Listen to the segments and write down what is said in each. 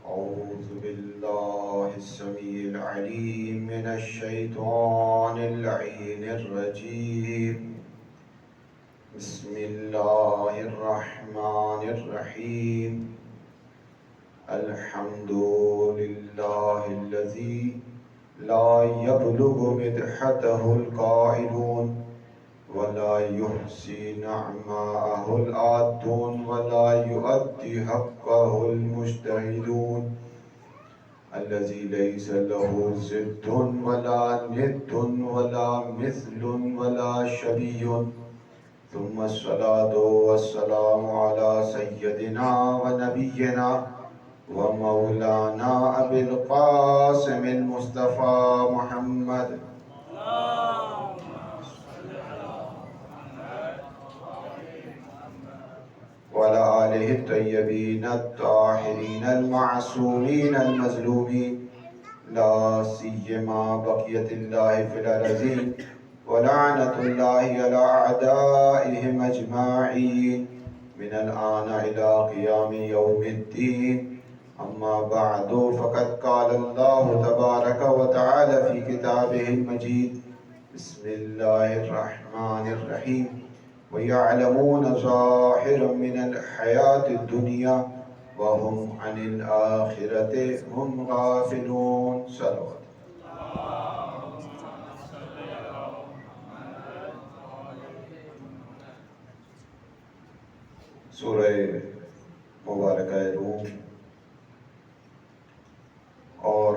أعوذ بالله السميع العليم من الشيطان اللعين الرجيم. بسم الله الرحمن الرحيم. الحمد لله الذي لا يبلغ مدحته القائلون ولا يحصي نعماءه العادون ولا يؤدي حقه المجتهدون. الذي ليس له ضد ولا ند ولا مثل ولا شبيه. ثم الصلاة والسلام على سيدنا ونبينا ومولانا أبي القاسم المصطفى محمد وعلى آله الطيبين الطاهرين المعصومين المظلومين، لا سيما بقية الله في الأرضين ولعنة الله على أعدائهم أجمعين من الآن إلى قيام يوم الدين. أما بعد، فقد قال الله تبارك وتعالى في كتابه المجيد: بسم الله الرحمن الرحيم. ويعلمون ظاهرا من الحياة الدنيا وهم عن الآخرة هم غافلون. صلوات. سورہ مبارکہ روم اور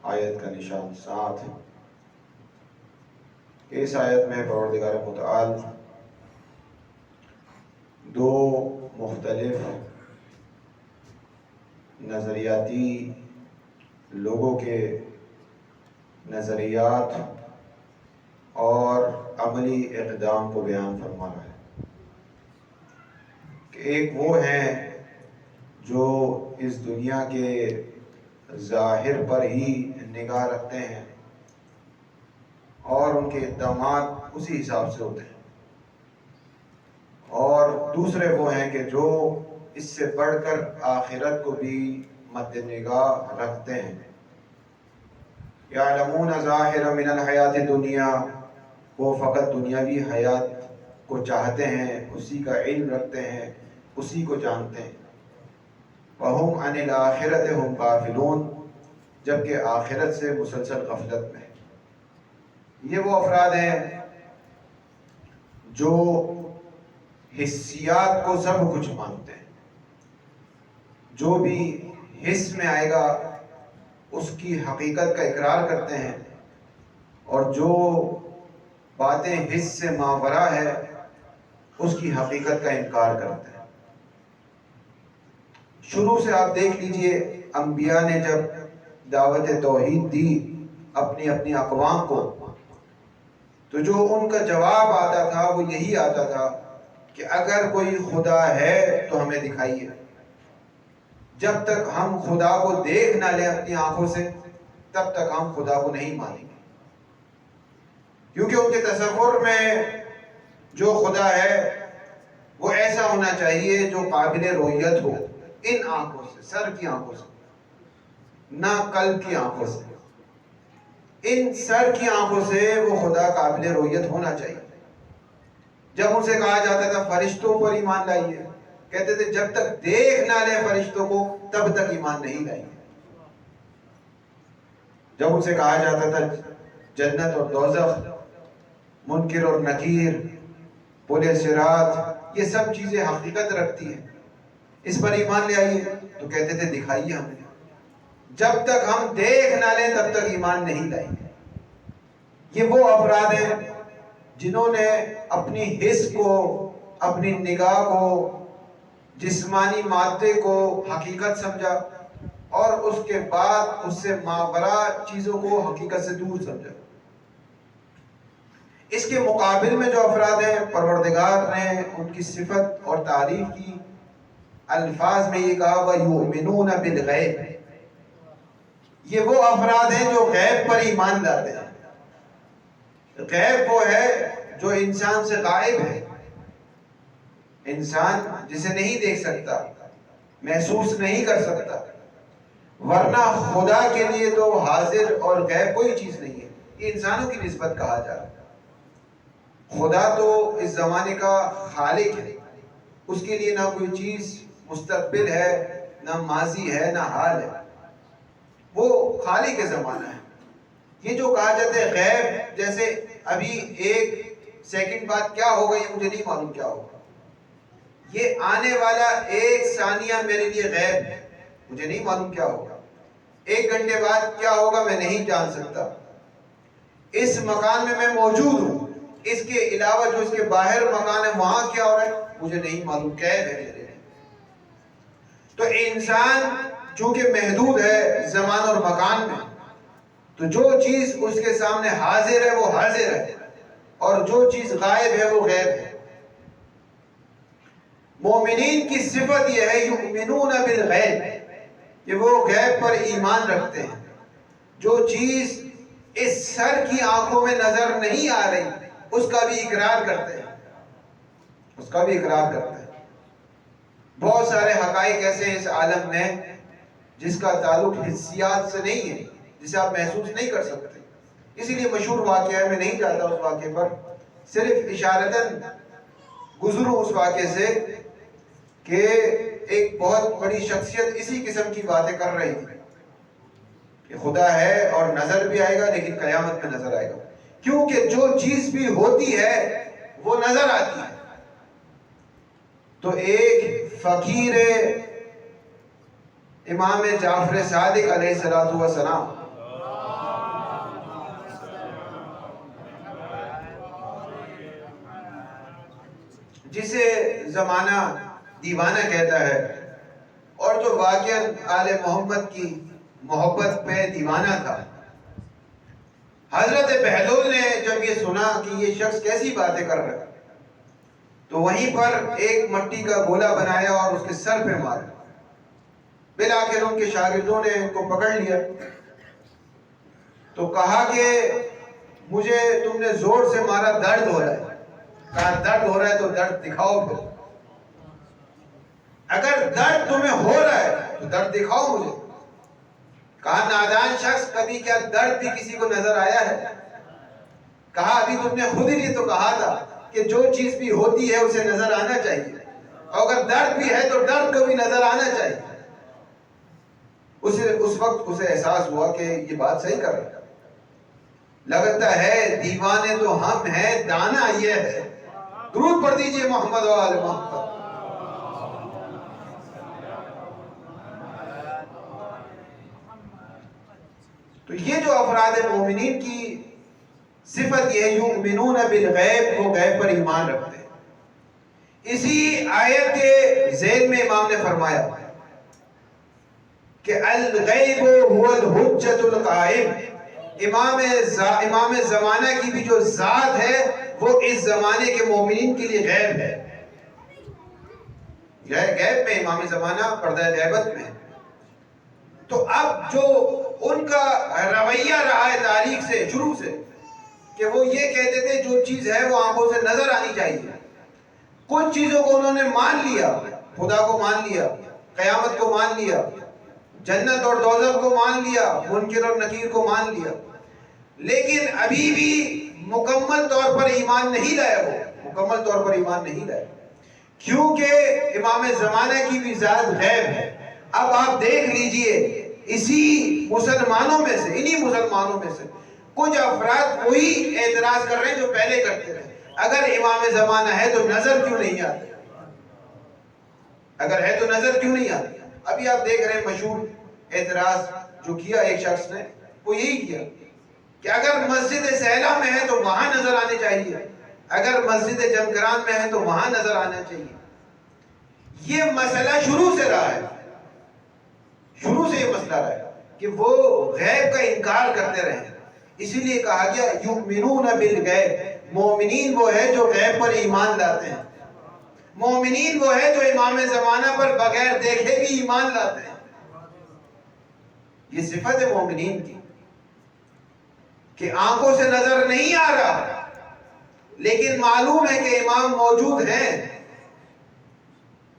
آیت کا نشان 7. اس آیت میں پروردگار متعال دو مختلف نظریاتی لوگوں کے نظریات اور عملی اقدام کو بیان فرما رہا ہے کہ ایک وہ ہیں جو اس دنیا کے ظاہر پر ہی نگاہ رکھتے ہیں اور ان کے اقدامات اسی حساب سے ہوتے ہیں، اور دوسرے وہ ہیں کہ جو اس سے بڑھ کر آخرت کو بھی مد نگاہ رکھتے ہیں. یعلمون ظاہرا من الحیات الدنیا، وہ فقط دنیاوی حیات کو چاہتے ہیں، اسی کا علم رکھتے ہیں، اسی کو جانتے ہیں. وَهُمْ عَنِ الْآخِرَةِ هُمْ غَافِلُونَ، جبکہ آخرت سے مسلسل غفلت میں. یہ وہ افراد ہیں جو حسیات کو سب کچھ مانتے ہیں، جو بھی حس میں آئے گا اس کی حقیقت کا اقرار کرتے ہیں، اور جو باتیں حس سے ماورا ہے اس کی حقیقت کا انکار کرتے ہیں. شروع سے آپ دیکھ لیجئے، انبیاء نے جب دعوت توحید دی اپنی اپنی اقوام کو، تو جو ان کا جواب آتا تھا وہ یہی آتا تھا کہ اگر کوئی خدا ہے تو ہمیں دکھائیے. جب تک ہم خدا کو دیکھ نہ لیں اپنی آنکھوں سے تب تک ہم خدا کو نہیں مانیں گے، کیونکہ ان کے تصور میں جو خدا ہے وہ ایسا ہونا چاہیے جو قابل رؤیت ہو، ان آنکھوں سے، سر کی آنکھوں سے، نہ قلب کی آنکھوں سے. ان سر کی آنکھوں سے وہ خدا قابل رؤیت ہونا چاہیے. جب ان سے کہا جاتا تھا فرشتوں پر ایمان لائیے، کہتے تھے جب تک دیکھ نہ لیں فرشتوں کو تب تک ایمان نہیں لائیے. جب ان سے کہا جاتا تھا جنت اور دوزخ، منکر اور نکیر، پل صراط، یہ سب چیزیں حقیقت رکھتی ہیں، اس پر ایمان لے آئیے، تو کہتے تھے دکھائیے ہمیں. جب تک ہم دیکھ نہ لیں تب تک ایمان نہیں لائیں گے. یہ وہ افراد ہیں جنہوں نے اپنی حس کو، اپنی نگاہ کو، جسمانی مادے کو حقیقت سمجھا، اور اس کے بعد اس سے ماورا چیزوں کو حقیقت سے دور سمجھا. اس کے مقابل میں جو افراد ہیں، پروردگار نے ان کی صفت اور تعریف کی الفاظ میں یہ کہا وَيُؤْمِنُونَ بِالْغَيْبِ. یہ وہ افراد ہیں جو غیب پر ایمان لاتے ہیں. غیب وہ ہے جو انسان سے غائب ہے، انسان جسے نہیں دیکھ سکتا، محسوس نہیں کر سکتا، ورنہ خدا کے لیے تو حاضر اور غیب کوئی چیز نہیں ہے، یہ انسانوں کی نسبت کہا جا رہا ہے۔ خدا تو اس زمانے کا خالق ہے، اس کے لیے نہ کوئی چیز مستقبل ہے، نہ ماضی ہے، نہ حال ہے، وہ خالق زمانہ ہے۔ یہ جو کہا جاتا ہے غیب، جیسے ابھی ایک سیکنڈ بعد کیا ہوگا یہ مجھے نہیں معلوم کیا ہوگا، یہ آنے والا ایک ثانیہ میرے لیے غیب ہے، مجھے نہیں معلوم کیا ہوگا، ایک گھنٹے بعد کیا ہوگا میں نہیں جان سکتا۔ اس مکان میں موجود ہوں، اس کے علاوہ جو اس کے باہر مکان ہے وہاں کیا ہو رہا ہے مجھے نہیں معلوم، غیب ہے میرے لیے۔ تو انسان چونکہ محدود ہے زمان اور مکان میں، تو جو چیز اس کے سامنے حاضر ہے وہ حاضر ہے، اور جو چیز غائب ہے وہ غیب ہے۔ مومنین کی صفت یہ ہے یؤمنون بالغیب، کہ وہ غیب پر ایمان رکھتے ہیں۔ جو چیز اس سر کی آنکھوں میں نظر نہیں آ رہی اس کا بھی اقرار کرتے ہیں، اس کا بھی اقرار کرتے ہیں۔ بہت سارے حقائق ایسے ہیں اس عالم میں جس کا تعلق حسیات سے نہیں ہے، جسے آپ محسوس نہیں کر سکتے۔ اسی لیے مشہور واقعہ ہے، میں نہیں جاتا اس واقعے پر، صرف اشارتاً گزروں اس واقعے سے، کہ ایک بہت بڑی شخصیت اسی قسم کی باتیں کر رہی تھی کہ خدا ہے اور نظر بھی آئے گا لیکن قیامت میں نظر آئے گا، کیونکہ جو چیز بھی ہوتی ہے وہ نظر آتی ہے۔ تو ایک فقیر امام جعفر صادق علیہ السلام جسے زمانہ دیوانہ کہتا ہے، اور جو واقعاً آل محمد کی محبت پہ دیوانہ تھا، حضرت بہلول نے جب یہ سنا کہ یہ شخص کیسی باتیں کر رہا ہے تو وہیں پر ایک مٹی کا گولا بنایا اور اس کے سر پہ مارا۔ بالآخر ان کے شاگردوں نے ان کو پکڑ لیا تو کہا کہ مجھے تم نے زور سے مارا، درد ہو رہا ہے۔ کہا درد ہو رہا ہے تو درد دکھاؤ پھر، اگر درد تمہیں ہو رہا ہے تو درد دکھاؤ مجھے۔ کہا نادان شخص، کبھی کیا درد بھی کسی کو نظر آیا ہے؟ کہا ابھی تم نے خود ہی تو کہا تھا کہ جو چیز بھی ہوتی ہے اسے نظر آنا چاہیے، اور اگر درد بھی ہے تو درد کو بھی نظر آنا چاہیے۔ اس وقت اسے احساس ہوا کہ یہ بات صحیح کر رہا ہے، لگتا ہے دیوانے تو ہم ہیں، دانا یہ ہے۔ درود پڑھ دیجئے محمد و آل محمد۔ تو یہ جو افراد مومنین کی صفت یہ یؤمنون بالغیب، وہ غیب پر ایمان رکھتے ہیں۔ اسی آیت کے ذیل میں امام نے فرمایا کہ الغیب هو الحجۃ القائم، امام زمانہ کی بھی جو ذات ہے وہ اس زمانے کے مومنین کے لیے غیب ہے۔ غیب میں امام زمانہ پردہ غیبت میں۔ تو اب جو ان کا رویہ رہا ہے تاریخ سے، شروع سے، کہ وہ یہ کہتے تھے جو چیز ہے وہ آنکھوں سے نظر آنی چاہیے۔ کچھ چیزوں کو انہوں نے مان لیا، خدا کو مان لیا، قیامت کو مان لیا، جنت اور دوزخ کو مان لیا، منکر اور نکیر کو مان لیا، لیکن ابھی بھی مکمل طور پر ایمان نہیں لائے، وہ مکمل طور پر ایمان نہیں لائے، کیونکہ امام زمانہ کی بھی ذات غیب ہے۔ اب آپ دیکھ لیجئے اسی مسلمانوں میں سے، انہی مسلمانوں میں سے کچھ افراد وہی اعتراض کر رہے ہیں جو پہلے کرتے رہے، اگر امام زمانہ ہے تو نظر کیوں نہیں آتی؟ اگر ہے تو نظر کیوں نہیں آتی؟ ابھی آپ دیکھ رہے ہیں مشہور اعتراض جو کیا ایک شخص نے، وہ یہی کیا کہ اگر مسجد سہلا میں ہے تو وہاں نظر آنے چاہیے، اگر مسجد جمکران میں ہے تو وہاں نظر آنا چاہیے۔ یہ مسئلہ شروع سے رہا ہے، شروع سے یہ مسئلہ رہا ہے کہ وہ غیب کا انکار کرتے رہے، اسی لیے کہا گیا یؤمنون بالغیب، مومنین وہ ہے جو غیب پر ایمان لاتے ہیں، مومنین وہ ہے جو امام زمانہ پر بغیر دیکھے بھی ایمان لاتے ہیں۔ یہ صفت ہے مومنین کی کہ آنکھوں سے نظر نہیں آ رہا لیکن معلوم ہے کہ امام موجود ہیں۔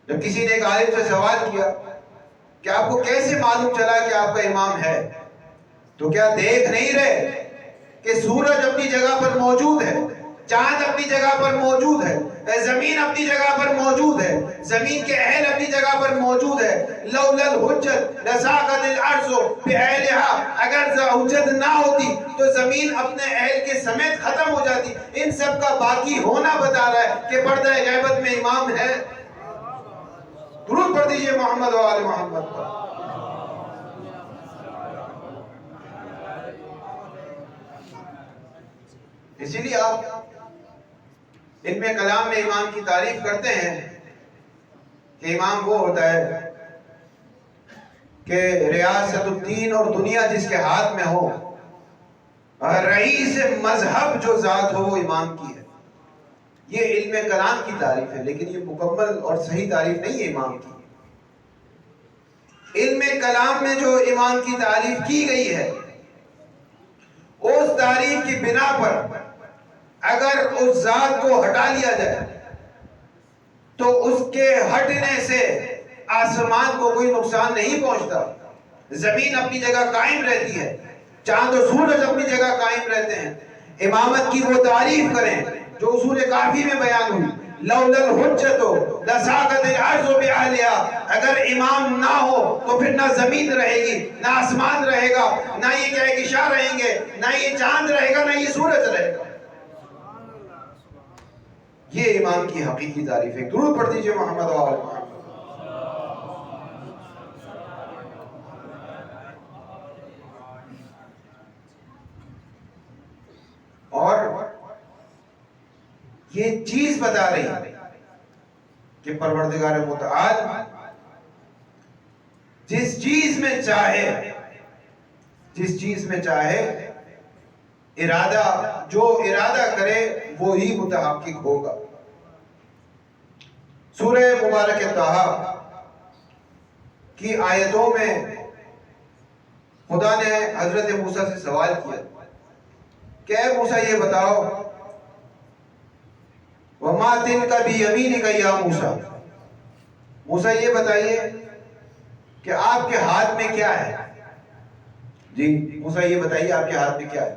جب کسی نے ایک عالم سے سوال کیا کہ آپ کو کیسے معلوم چلا کہ آپ کا امام ہے؟ تو کیا دیکھ نہیں رہے کہ سورج اپنی جگہ پر موجود ہے، چاند اپنی جگہ پر موجود ہے، زمین اپنی جگہ پر موجود ہے، زمین کے اہل اپنی جگہ پر موجود ہے. لولا الحجت لزاقت الارض باہلها، اگر حجت نہ ہوتی تو زمین اپنے اہل کے سمیت ختم ہو جاتی. ان سب کا باقی ہونا بتا رہا ہے کہ پردہ غیبت میں امام ہے. درود پڑھ دیجئے محمد و آل محمد پر. اسی لیے آپ علم کلام میں امام کی تعریف کرتے ہیں کہ امام وہ ہوتا ہے کہ ریاست الدین اور دنیا جس کے ہاتھ میں ہو، رئیس مذہب جو ذات ہو وہ امام کی ہے. یہ علم کلام کی تعریف ہے، لیکن یہ مکمل اور صحیح تعریف نہیں ہے امام کی. علم کلام میں جو امام کی تعریف کی گئی ہے، اس تعریف کی بنا پر اگر اس ذات کو ہٹا لیا جائے تو اس کے ہٹنے سے آسمان کو کوئی نقصان نہیں پہنچتا. زمین اپنی جگہ قائم رہتی ہے، چاند و سورج اپنی جگہ قائم رہتے ہیں. امامت کی وہ تعریف کریں جو اصول کافی میں بیان ہوئی. لولا الحجت لزاقت الارض باہلها، اگر امام نہ ہو تو پھر نہ زمین رہے گی، نہ آسمان رہے گا، نہ یہ کہکشاں رہیں گے، نہ یہ چاند رہے گا، نہ یہ سورج رہے گا. یہ امام کی حقیقی تعریف ہے. درود پڑھ دیجئے محمد و آل محمد. اور یہ چیز بتا رہی ہے کہ پروردگار متعال جس چیز میں چاہے ارادہ، جو ارادہ کرے وہی متحقق ہوگا. سورہ مبارک طٰہٰ کی آیتوں میں خدا نے حضرت موسیٰ سے سوال کیا کہ اے موسیٰ یہ بتاؤ، وَمَا تِلْكَ بِيَمِينِكَ يَا موسیٰ، موسیٰ یہ بتائیے کہ آپ کے ہاتھ میں کیا ہے؟ جی موسیٰ یہ بتائیے آپ کے ہاتھ میں کیا ہے؟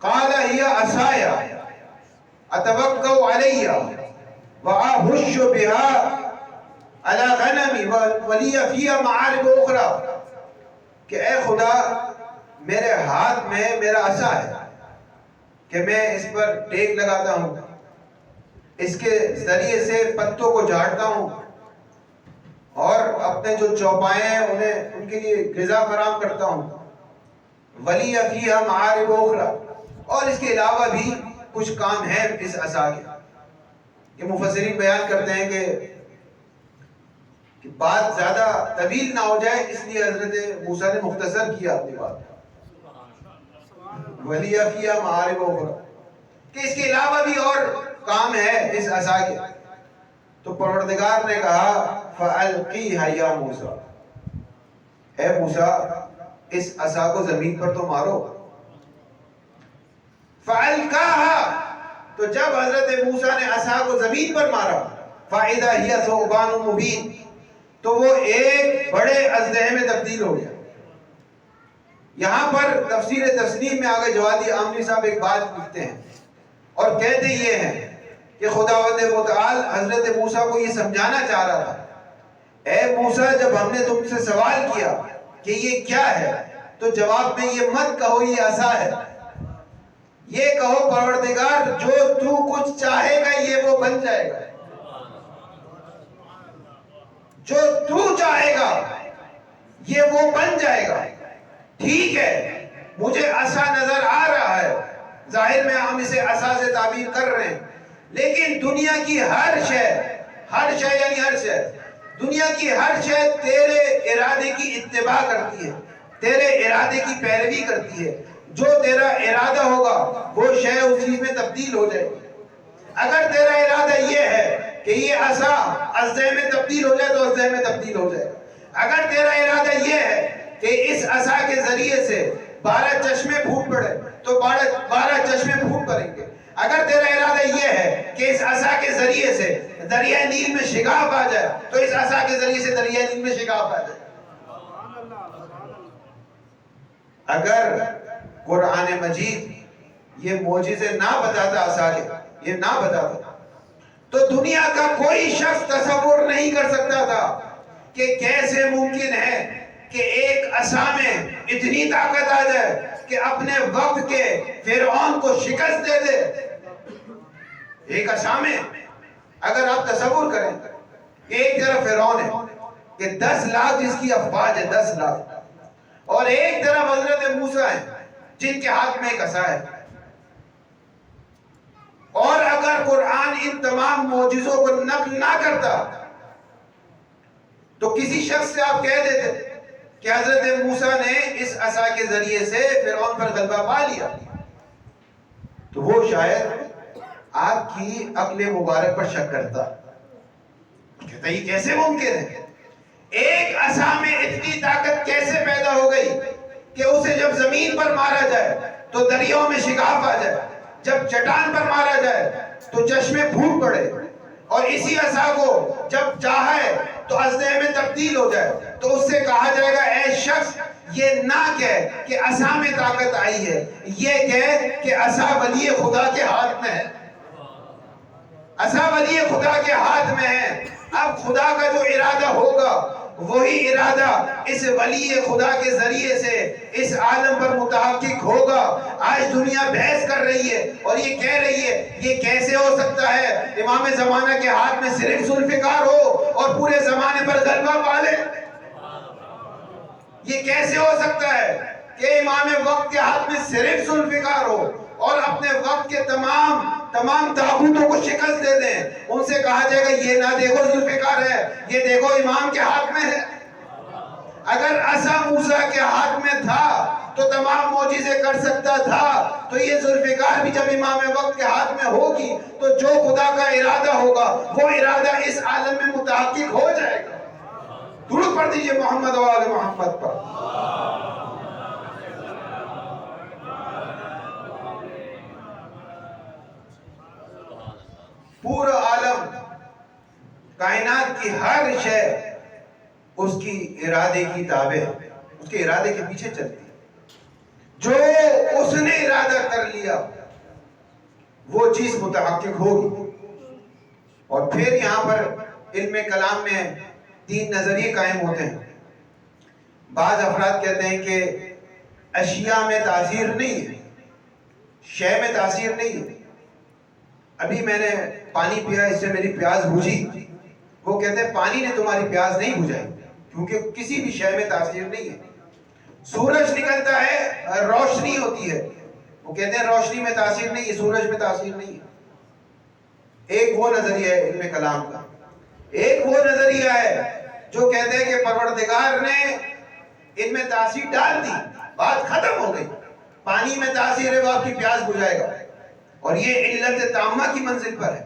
قَالَ هِيَ عَصَايَ أَتَوَكَّأُ عَلَيْهَا وَأَهُشُّ بِهَا عَلَى غَنَمِي وَلِيَ فِيهَا مَعَارِبُ أُخْرَى، کہ اے خدا میرے ہاتھ میں میرا عصا ہے کہ میں اس پر ٹیک لگاتا ہوں، اس کے ذریعے سے پتوں کو جھاڑتا ہوں اور اپنے جو چوپائے ہیں ان کے لیے غذا فراہم کرتا ہوں. وَلِيَ فِيهَا مَعَارِبُ أُخْرَى، اور اس کے علاوہ بھی کچھ کام ہیں اس عصا کے. یہ مفسرین بیان کرتے ہیں کہ بات زیادہ طویل نہ ہو جائے اس لیے حضرت موسیٰ نے مختصر کیا اپنی بات. وَلِيَ فِيهَا مَعَارِبُ أُخْرَى، کہ اس کے علاوہ بھی اور کام ہے اس عصا کے. تو پروردگار نے کہا فَأَلْقِيهَا يَا موسیٰ، اے موسیٰ اس عصا کو زمین پر تو مارو. فَأَلْقَاهَا، تو جب حضرت موسیٰ نے عصا کو زمین پر مارا، فَإِذَا هِيَ ثُعْبَانٌ مُبِينٌ، تو وہ ایک بڑے اژدہے میں تبدیل ہو گیا. یہاں پر تفسیر تسنیم میں آگے جوادی آمنی صاحب ایک بات لکھتے ہیں اور کہتے یہ ہیں کہ خداوند متعال حضرت موسیٰ کو یہ سمجھانا چاہ رہا تھا، اے موسیٰ جب ہم نے تم سے سوال کیا کہ یہ کیا ہے تو جواب میں یہ مت کہو یہ عصا ہے، یہ کہو پروردگار جو تو کچھ چاہے گا یہ وہ بن جائے گا، جو تو چاہے گا یہ وہ بن جائے گا. ٹھیک ہے مجھے عصا نظر آ رہا ہے، ظاہر میں ہم اسے عصا سے تعبیر کر رہے ہیں، لیکن دنیا کی ہر شے یعنی ہر شے، دنیا کی ہر شے تیرے ارادے کی اتباع کرتی ہے، تیرے ارادے کی پیروی کرتی ہے. جو تیرا ارادہ ہوگا وہ شے اس چیز میں تبدیل ہو جائے گی. اگر تیرا ارادہ یہ ہے کہ یہ عصا اژدہے میں تبدیل ہو جائے تو اژدہے میں تبدیل ہو جائے گا. اگر تیرا ارادہ یہ ہے کہ اس عصا کے ذریعے سے 12 چشمے پھوٹ پڑے تو 12 چشمے پھوٹ پڑیں گے. اگر تیرا ارادہ یہ ہے کہ اس عصا کے ذریعے سے دریائے نیل میں شگاف آ جائے تو اس عصا کے ذریعے سے دریائے نیل میں شگاف آ جائے. اگر قرآن مجید یہ معجزے نہ بتاتا عصا کے، یہ نہ بتاتا، تو دنیا کا کوئی شخص تصور نہیں کر سکتا تھا کہ کیسے ممکن ہے کہ ایک عصا میں اتنی طاقت آ جائے کہ اپنے وقت کے فرعون کو شکست دے دے۔ ایک عصا میں اگر آپ تصور کریں کہ ایک طرف فرعون ہے کہ 10 لاکھ جس کی افواج ہے، 10 لاکھ، اور ایک طرف حضرت موسیٰ ہے جن کے ہاتھ میں ایک عصا ہے، اور اگر قرآن ان تمام معجزوں کو نقل نہ کرتا تو کسی شخص سے آپ کہہ دیتے کہ حضرت موسیٰ نے اس عصا کے ذریعے سے فرعون پر غلبہ پا لیا، تو وہ شاید آپ کی عقل مبارک پر شک کرتا، کہتا یہ کیسے ممکن ہے؟ ایک عصا میں اتنی طاقت کیسے پیدا ہو گئی کہ اسے جب زمین پر مارا جائے تو دریاؤں میں شگاف آ جائے، جب چٹان پر مارا جائے تو چشمے پھوٹ پڑے، اور اسی عصا کو جب چاہے تو اژدہے میں تبدیل ہو جائے، تو اس سے کہا جائے گا اے شخص یہ نہ کہہ کہ عصا میں طاقت آئی ہے، یہ کہہ کہ عصا ولی خدا کے ہاتھ میں ہے، عصا ولی خدا کے ہاتھ میں ہے۔ اب خدا کا جو ارادہ ہوگا وہی ارادہ اس ولی خدا کے ذریعے سے اس عالم پر متحقق ہوگا۔ آج دنیا بحث کر رہی ہے اور یہ کہہ رہی ہے یہ کیسے ہو سکتا ہے امام زمانہ کے ہاتھ میں صرف ذوالفقار ہو اور پورے زمانے پر غلبہ پالے؟ یہ کیسے ہو سکتا ہے کہ امام وقت کے ہاتھ میں صرف ذوالفقار ہو اور اپنے وقت کے تمام طاغوتوں کو شکست دے دیں؟ ان سے کہا جائے گا یہ نہ دیکھو ذوالفقار ہے، یہ دیکھو امام کے ہاتھ میں ہے۔ اگر عصا موسیٰ کے ہاتھ میں تھا تو تمام معجزے کر سکتا تھا، تو یہ ذوالفقار بھی جب امام وقت کے ہاتھ میں ہوگی تو جو خدا کا ارادہ ہوگا وہ ارادہ اس عالم میں متحقق ہو جائے گا۔ درود پڑھ دیجئے محمد و آل محمد پر۔ پورا عالم، کائنات کی ہر شے اس کی ارادے کی تابع ہے، اس کے ارادے کے پیچھے چلتی ہے۔ جو اس نے ارادہ کر لیا وہ چیز متحقق ہوگی۔ اور پھر یہاں پر علم کلام میں 3 نظریے قائم ہوتے ہیں۔ بعض افراد کہتے ہیں کہ اشیاء میں تاثیر نہیں ہے، شے میں تاثیر نہیں ہے۔ ابھی میں نے پانی پیا، اس سے میری پیاس بجھی، وہ کہتے ہیں پانی نے تمہاری پیاس نہیں بجھائی، کیونکہ کسی بھی شے میں تاثیر نہیں ہے۔ سورج نکلتا ہے، روشنی ہوتی ہے، وہ کہتے ہیں روشنی میں تاثیر نہیں ہے، سورج میں تاثیر نہیں ہے۔ ایک وہ نظریہ ہے علم کلام کا۔ ایک وہ نظریہ ہے جو کہتے ہیں کہ پروردگار نے ان میں تاثیر ڈال دی، بات ختم ہو گئی، پانی میں تاثیر ہے وہ آپ کی پیاس بجھائے گا، اور یہ علت تامہ کی منزل پر ہے۔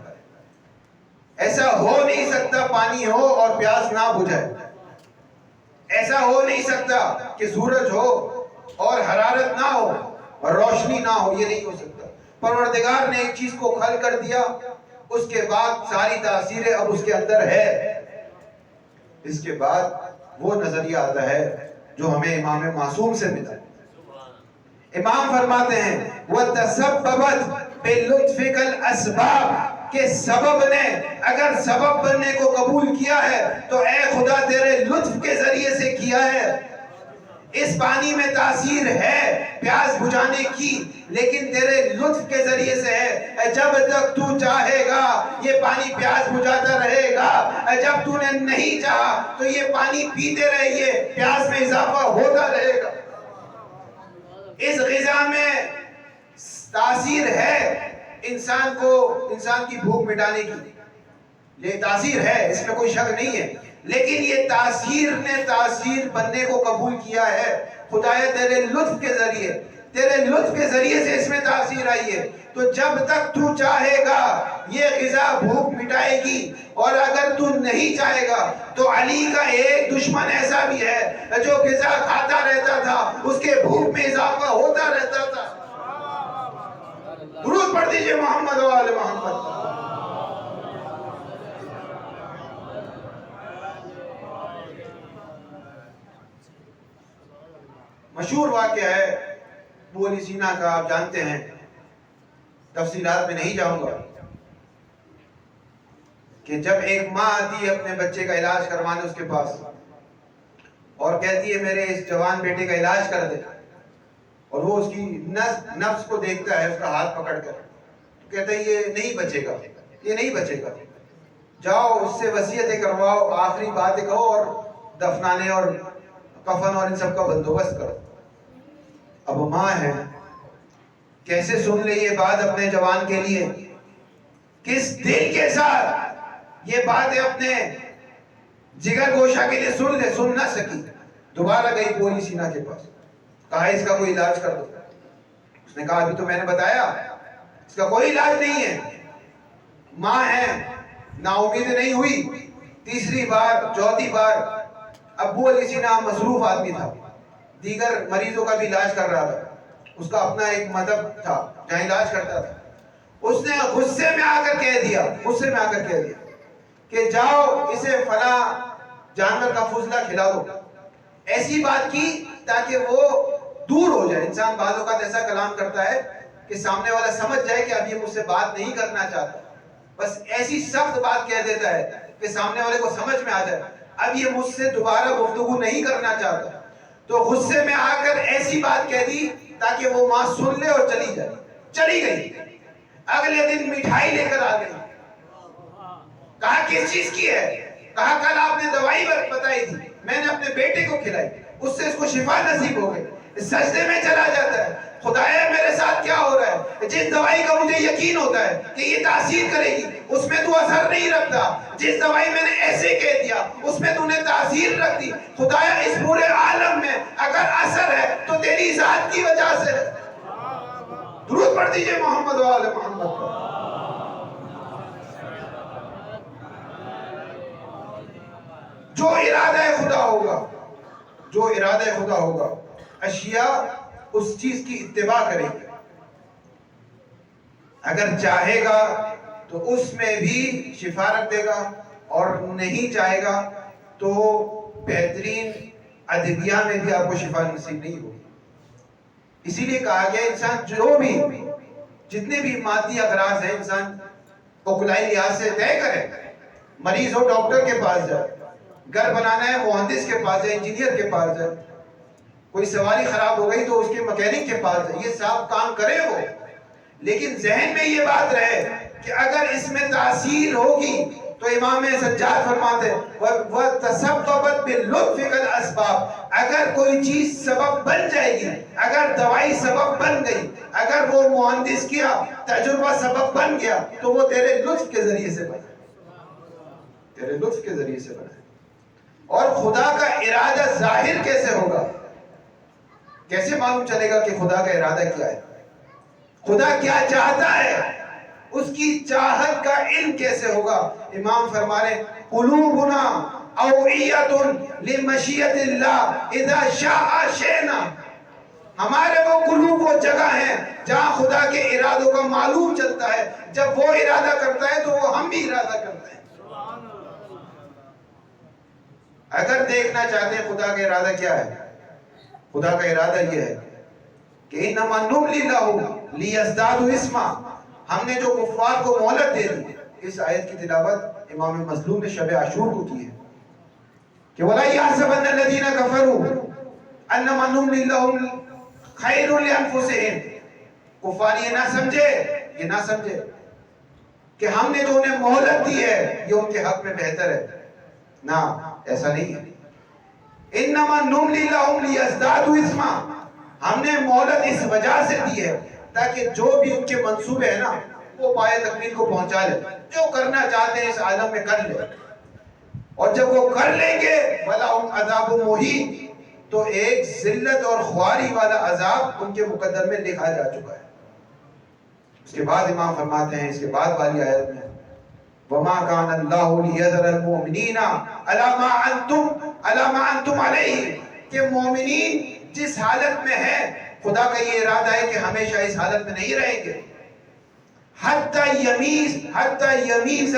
ایسا ہو نہیں سکتا پانی ہو اور پیاس نہ بجھائے، ایسا ہو نہیں سکتا کہ سورج ہو اور حرارت نہ ہو اور روشنی نہ ہو، یہ نہیں ہو سکتا۔ پروردگار نے ایک چیز کو خلق کر دیا، اس کے بعد ساری تاثیریں اب اس کے اندر ہے۔ اس کے بعد وہ نظریہ آتا ہے جو ہمیں امام معصوم سے ملا۔ امام فرماتے ہیں وَتَسَبَّبَتْ بِلُطْفِكَ الْأَسْبَابِ، کہ سبب نے اگر سبب بننے کو قبول کیا ہے تو اے خدا تیرے لطف کے ذریعے سے کیا ہے۔ اس پانی میں تاثیر ہے پیاس بجھانے کی، لیکن تیرے لطف کے ذریعے سے ہے۔ جب تک تو چاہے گا یہ پانی پیاس بجھاتا رہے گا، جب تو نے نہیں چاہا تو یہ پانی پیتے رہیے، پیاس میں اضافہ ہوتا رہے گا۔ اس غذا میں تاثیر ہے انسان کی بھوک مٹانے کی، یہ تاثیر ہے، اس میں کوئی شک نہیں ہے، لیکن یہ تاثیر نے تاثیر بننے کو قبول کیا ہے۔ خدایا تیرے لطف کے ذریعے سے اس میں تاثیر آئی ہے، تو جب تک تو چاہے گا یہ غذا بھوک مٹائے گی، اور اگر تو نہیں چاہے گا تو علی کا ایک دشمن ایسا بھی ہے جو غذا کھاتا رہتا تھا، اس کے بھوک میں اضافہ ہوتا رہتا تھا۔ درود پڑھ دیجئے محمد و آل محمد۔ مشہور واقعہ ہے ابو علی سینا کا، آپ جانتے ہیں، تفصیلات میں نہیں جاؤں گا، کہ جب ایک ماں آتی ہے اپنے بچے کا علاج کروانے اس کے پاس اور کہتی ہے میرے اس جوان بیٹے کا علاج کر دے، اور وہ اس کی نفس کو دیکھتا ہے، اس کا ہاتھ پکڑ کر، تو کہتا ہے یہ نہیں بچے گا، یہ نہیں بچے گا، جاؤ اس سے وصیتیں کرواؤ، آخری باتیں کہو اور دفنانے اور کفن اور ان سب کا بندوبست کرو۔ اب ماں ہے، کیسے سن لے یہ بات اپنے جوان کے لیے، کس دل کے ساتھ یہ باتیں اپنے جگر گوشہ کے لیے سن نہ سکی۔ دوبارہ گئی ابو علی سینا کے پاس، کہا اس کا کوئی علاج کر دو۔ اس نے کہا ابھی تو میں نے بتایا اس کا کوئی علاج نہیں ہے۔ ماں ہے، نا امید نہیں ہوئی، تیسری بار چوتھی بار۔ ابو علی سینا مصروف آدمی تھا، دیگر مریضوں کا بھی علاج کر رہا تھا، اس کا اپنا ایک مذہب تھا جہاں علاج کرتا تھا۔ اس نے غصے میں آ کر کہہ دیا کہ جاؤ اسے فلاں جانور کا فضلہ کھلا دو۔ ایسی بات کی تاکہ وہ دور ہو جائے۔ انسان بعض اوقات ایسا کلام کرتا ہے کہ سامنے والا سمجھ جائے کہ اب یہ مجھ سے بات نہیں کرنا چاہتا، بس ایسی سخت بات کہہ دیتا ہے کہ سامنے والے کو سمجھ میں آ جائے اب یہ مجھ سے دوبارہ گفتگو نہیں کرنا چاہتا۔ تو غصے میں آ کر ایسی بات کہہ دی تاکہ وہ ماں سن لے اور چلی جائے۔ چلی گئی، اگلے دن مٹھائی لے کر آ گئی۔ کہا کس چیز کی ہے؟ کہا کل آپ نے دوائی بتائی تھی، میں نے اپنے بیٹے کو کھلائی، اس سے اس کو شفا نصیب ہو گئی۔ سجدے میں چلا جاتا ہے، خدایا میرے ساتھ کیا ہو رہا ہے؟ جس دوائی کا مجھے یقین ہوتا ہے کہ یہ تاثیر کرے گی اس میں تو اثر نہیں رکھتا، جس دوائی میں نے ایسے کہہ دیا اس میں تو نے تاثیر رکھ دی۔ خدایا اس پورے عالم میں اگر اثر ہے تو تیری ذات کی وجہ سے ہے۔ درود پڑھ دیجئے محمد و آل محمد پر۔ جو ارادہ خدا ہوگا، جو ارادہ خدا ہوگا، اشیاء اس چیز کی اتباع کرے گی۔ اگر چاہے گا تو اس میں بھی شفا رکھ دے گا، اور نہیں چاہے گا تو بہترین ادویہ میں بھی آپ کو شفا نصیب نہیں ہوگی۔ اسی لیے کہا گیا انسان جو بھی جتنے بھی مادی اغراض ہیں انسان اوکلائی لحاظ سے طے کرے۔ مریض ہو ڈاکٹر کے پاس جائے، گھر بنانا ہے مہندس کے پاس جائے، انجینئر کے پاس جائے، کوئی سواری خراب ہو گئی تو اس کے مکینک کے پاس جائے، یہ سب کام کرے وہ، لیکن ذہن میں یہ بات رہے کہ اگر اس میں تاثیر ہوگی تو امام سجاد فرماتے ہیں وَتَسَبَّبَتْ بِاللُّطْفِ كَالْأَسْبَابِ، اگر کوئی چیز سبب بن جائے گی، اگر دوائی سبب بن گئی، اگر وہ مہندس کیا تجربہ سبب بن گیا تو وہ تیرے لطف کے ذریعے سے بنا، تیرے لطف کے ذریعے سے بنا۔ اور خدا کا ارادہ ظاہر کیسے ہوگا؟ کیسے معلوم چلے گا کہ خدا کا ارادہ کیا ہے؟ خدا کیا چاہتا ہے؟ اس کی چاہت کا علم کیسے ہوگا؟ امام فرما رہے قلوبنا اوعیۃ لمشیۃ اللہ اذا شاء شئنا، ہمارے وہ قلوب وہ جگہ ہیں جہاں خدا کے ارادوں کا معلوم چلتا ہے، جب وہ ارادہ کرتا ہے تو وہ ہم بھی ارادہ کرتے ہیں۔ اگر دیکھنا چاہتے ہیں خدا کا ارادہ کیا ہے، خدا کا ارادہ یہ ہے کہ انما نملی لہم لیزدادوا اسما، ہم نے جو کفار کو مہلت دے دی۔ اس آیت کی تلاوت امام مظلوم نے شب عاشور کو کی ہے کہ وَلَا يَحْسَبَنَّ الَّذِينَ كَفَرُوا أَنَّمَا نُمْلِي لَهُمْ خَيْرٌ لِأَنفُسِهِمْ، کفار یہ نہ سمجھے کہ ہم نے جو انہیں مہلت دی ہے یہ ان کے حق میں بہتر ہے، نہ ایسا نہیں ہے۔ انما نملی لہم لیزدادوا اسما، ہم نے مہلت اس وجہ سے دی ہے تاکہ جو بھی ان کے منصوبے ہیں نا وہ پائے تکمیل کو پہنچا لے، جو کرنا چاہتے ہیں اس عالم میں کر لے، اور جب وہ کر لیں گے وَلَهُمْ عَذَابٌ مُّهِينٌ، تو ایک ذلت اور خواری والا عذاب ان کے مقدر میں لکھا جا چکا ہے۔ اس کے بعد امام فرماتے ہیں اس کے بعد والی آیت میں وَمَا كَانَ اللَّهُ لِيَذَرَ الْمُؤْمِنِينَ عَلَى مَا أَنْتُمْ عَلَيْهِ، کہ مومنین جس حالت میں ہیں خدا کا یہ ارادہ ہے کہ ہمیشہ اس حالت میں نہیں رہیں گے۔ حَتَّى يَمِيزَ الْخَبِيثَ